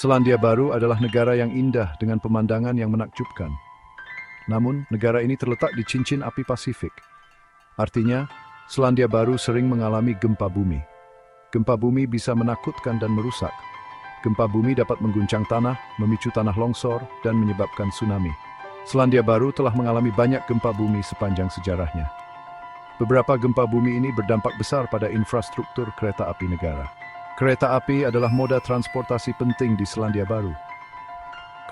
Selandia Baru adalah negara yang indah dengan pemandangan yang menakjubkan. Namun, negara ini terletak di cincin api Pasifik. Artinya, Selandia Baru sering mengalami gempa bumi. Gempa bumi bisa menakutkan dan merusak. Gempa bumi dapat mengguncang tanah, memicu tanah longsor, dan menyebabkan tsunami. Selandia Baru telah mengalami banyak gempa bumi sepanjang sejarahnya. Beberapa gempa bumi ini berdampak besar pada infrastruktur kereta api negara. Kereta api adalah moda transportasi penting di Selandia Baru.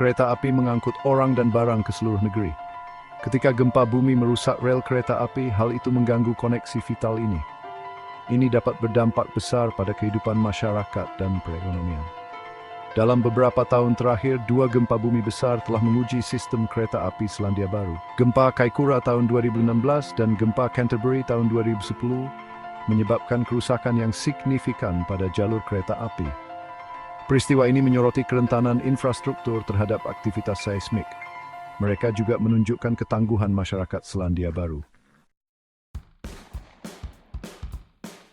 Kereta api mengangkut orang dan barang ke seluruh negeri. Ketika gempa bumi merusak rel kereta api, hal itu mengganggu koneksi vital ini. Ini dapat berdampak besar pada kehidupan masyarakat dan perekonomian. Dalam beberapa tahun terakhir, 2 gempa bumi besar telah menguji sistem kereta api Selandia Baru. Gempa Kaikoura tahun 2016 dan gempa Canterbury tahun 2010 menyebabkan kerusakan yang signifikan pada jalur kereta api. Peristiwa ini menyoroti kerentanan infrastruktur terhadap aktivitas seismik. Mereka juga menunjukkan ketangguhan masyarakat Selandia Baru.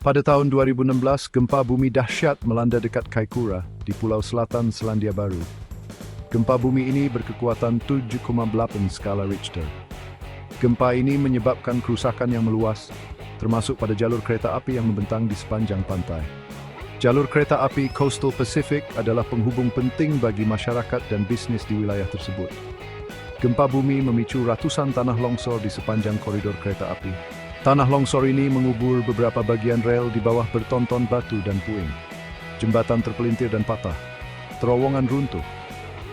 Pada tahun 2016, gempa bumi dahsyat melanda dekat Kaikoura di Pulau Selatan Selandia Baru. Gempa bumi ini berkekuatan 7,8 skala Richter. Gempa ini menyebabkan kerusakan yang meluas, termasuk pada jalur kereta api yang membentang di sepanjang pantai. Jalur kereta api Coastal Pacific adalah penghubung penting bagi masyarakat dan bisnis di wilayah tersebut. Gempa bumi memicu ratusan tanah longsor di sepanjang koridor kereta api. Tanah longsor ini mengubur beberapa bagian rel di bawah bertonton batu dan puing. Jembatan terpelintir dan patah. Terowongan runtuh.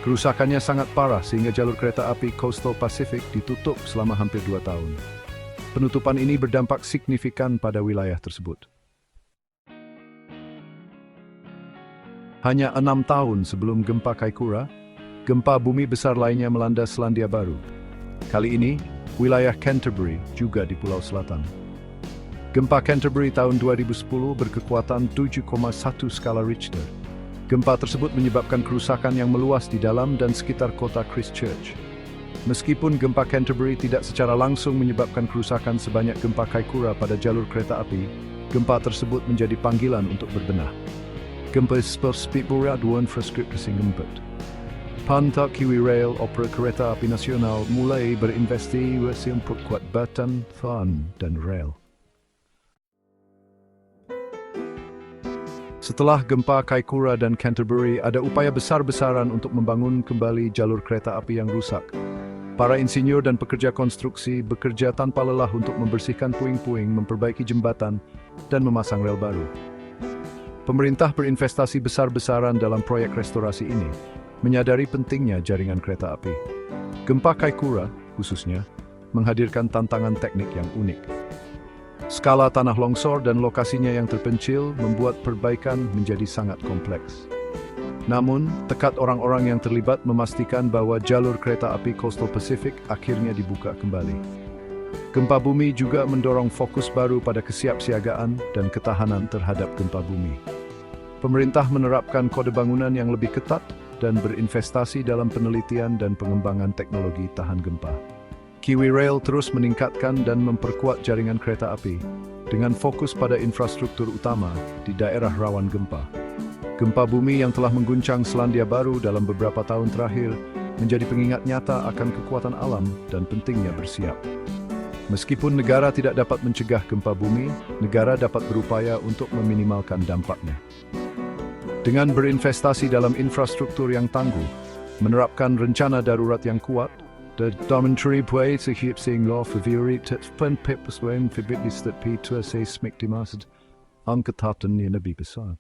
Kerusakannya sangat parah sehingga jalur kereta api Coastal Pacific ditutup selama hampir 2 tahun. Penutupan ini berdampak signifikan pada wilayah tersebut. Hanya 6 tahun sebelum gempa Kaikoura, gempa bumi besar lainnya melanda Selandia Baru. Kali ini, wilayah Canterbury juga di Pulau Selatan. Gempa Canterbury tahun 2010 berkekuatan 7,1 skala Richter. Gempa tersebut menyebabkan kerusakan yang meluas di dalam dan sekitar kota Christchurch. Meskipun gempa Canterbury tidak secara langsung menyebabkan kerusakan sebanyak gempa Kaikoura pada jalur kereta api, gempa tersebut menjadi panggilan untuk berbenah. Gempa speedboat infrastruktur Singapura. Pantak Kiwi Rail, opera kereta api nasional, mulai berinvestasi untuk memperkuat batan, dan rel. Setelah gempa Kaikoura dan Canterbury, ada upaya besar-besaran untuk membangun kembali jalur kereta api yang rusak. Para insinyur dan pekerja konstruksi bekerja tanpa lelah untuk membersihkan puing-puing, memperbaiki jembatan, dan memasang rel baru. Pemerintah berinvestasi besar-besaran dalam proyek restorasi ini, menyadari pentingnya jaringan kereta api. Gempa Kaikoura, khususnya, menghadirkan tantangan teknik yang unik. Skala tanah longsor dan lokasinya yang terpencil membuat perbaikan menjadi sangat kompleks. Namun, tekad orang-orang yang terlibat memastikan bahwa jalur kereta api Coastal Pacific akhirnya dibuka kembali. Gempa bumi juga mendorong fokus baru pada kesiapsiagaan dan ketahanan terhadap gempa bumi. Pemerintah menerapkan kode bangunan yang lebih ketat dan berinvestasi dalam penelitian dan pengembangan teknologi tahan gempa. Kiwi Rail terus meningkatkan dan memperkuat jaringan kereta api dengan fokus pada infrastruktur utama di daerah rawan gempa. Gempa bumi yang telah mengguncang Selandia Baru dalam beberapa tahun terakhir menjadi pengingat nyata akan kekuatan alam dan pentingnya bersiap. Meskipun negara tidak dapat mencegah gempa bumi, negara dapat berupaya untuk meminimalkan dampaknya. Dengan berinvestasi dalam infrastruktur yang tangguh, menerapkan rencana darurat yang kuat, the Dormitory Way to keep seeing law for veritas pen papers when for witness that Peter seismic demased angkatan yang lebih besar.